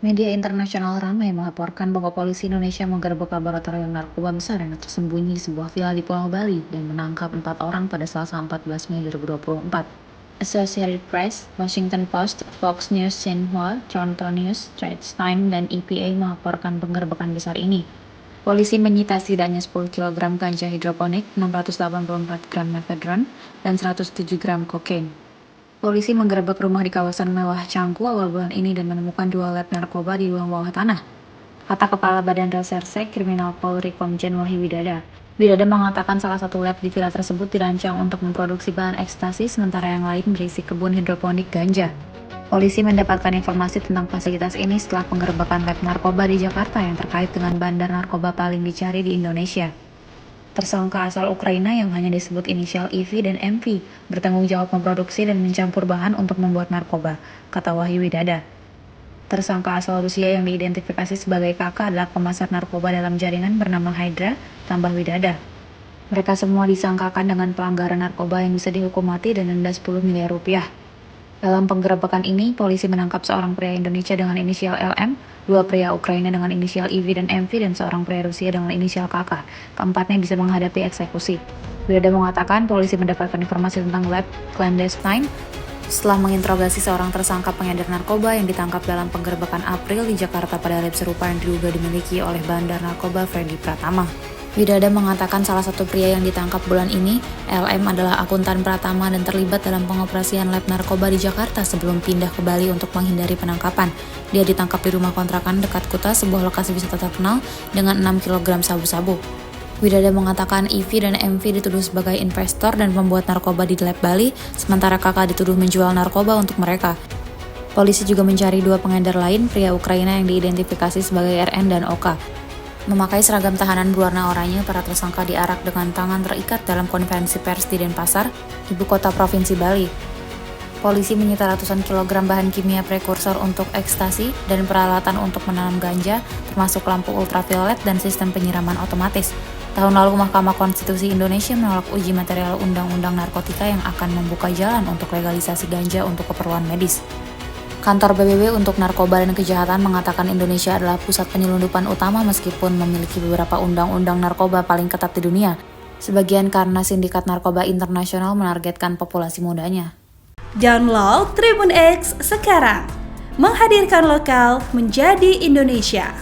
Media internasional ramai melaporkan bahwa polisi Indonesia menggerebek laboratorium narkoba besar yang tersembunyi di sebuah villa di Pulau Bali dan menangkap 4 orang pada Selasa 14 Mei 2024. Associated Press, Washington Post, Fox News, Xinhua, Toronto News, Straits Times, dan EPA melaporkan penggerebekan besar ini. Polisi menyita setidaknya 10 kg ganja hidroponik, 684 gram methadone, dan 107 gram kokain. Polisi menggerebek rumah di kawasan mewah Canggu awal bulan ini dan menemukan 2 lab narkoba di ruang bawah tanah, kata Kepala Badan Reserse Kriminal Polri Komjen Wahyu Widada. Widada mengatakan salah satu lab di villa tersebut dirancang untuk memproduksi bahan ekstasi, sementara yang lain berisi kebun hidroponik ganja. Polisi mendapatkan informasi tentang fasilitas ini setelah penggerebekan lab narkoba di Jakarta yang terkait dengan bandar narkoba paling dicari di Indonesia. Tersangka asal Ukraina yang hanya disebut inisial IV dan MV bertanggung jawab memproduksi dan mencampur bahan untuk membuat narkoba, kata Wahyu Widada. Tersangka asal Rusia yang diidentifikasi sebagai KK adalah pemasar narkoba dalam jaringan bernama Hydra, tambah Widada. Mereka semua disangkakan dengan pelanggaran narkoba yang bisa dihukum mati dan denda 10 miliar rupiah. Dalam penggerebekan ini, polisi menangkap seorang pria Indonesia dengan inisial LM, 2 pria Ukraina dengan inisial IV dan MV, dan seorang pria Rusia dengan inisial KK. Keempatnya bisa menghadapi eksekusi. Widada mengatakan polisi mendapatkan informasi tentang lab clandestine setelah menginterogasi seorang tersangka pengedar narkoba yang ditangkap dalam penggerebekan April di Jakarta pada lab serupa yang diduga dimiliki oleh bandar narkoba Freddy Pratama. Widada mengatakan salah satu pria yang ditangkap bulan ini, LM, adalah akuntan Pratama dan terlibat dalam pengoperasian lab narkoba di Jakarta sebelum pindah ke Bali untuk menghindari penangkapan. Dia ditangkap di rumah kontrakan dekat Kuta, sebuah lokasi wisata terkenal, dengan 6 kg sabu-sabu. Widada mengatakan IV dan MV dituduh sebagai investor dan pembuat narkoba di lab Bali, sementara kakak dituduh menjual narkoba untuk mereka. Polisi juga mencari 2 pengedar lain, pria Ukraina yang diidentifikasi sebagai RN dan OK. Memakai seragam tahanan berwarna oranye, para tersangka diarak dengan tangan terikat dalam konferensi pers di Denpasar, ibu kota provinsi Bali. Polisi menyita ratusan kilogram bahan kimia prekursor untuk ekstasi dan peralatan untuk menanam ganja, termasuk lampu ultraviolet dan sistem penyiraman otomatis. Tahun lalu, Mahkamah Konstitusi Indonesia menolak uji material Undang-Undang Narkotika yang akan membuka jalan untuk legalisasi ganja untuk keperluan medis. Kantor PBB untuk Narkoba dan Kejahatan mengatakan Indonesia adalah pusat penyelundupan utama meskipun memiliki beberapa undang-undang narkoba paling ketat di dunia. Sebagian karena sindikat narkoba internasional menargetkan populasi mudanya. Download Tribun X sekarang, menghadirkan lokal menjadi Indonesia.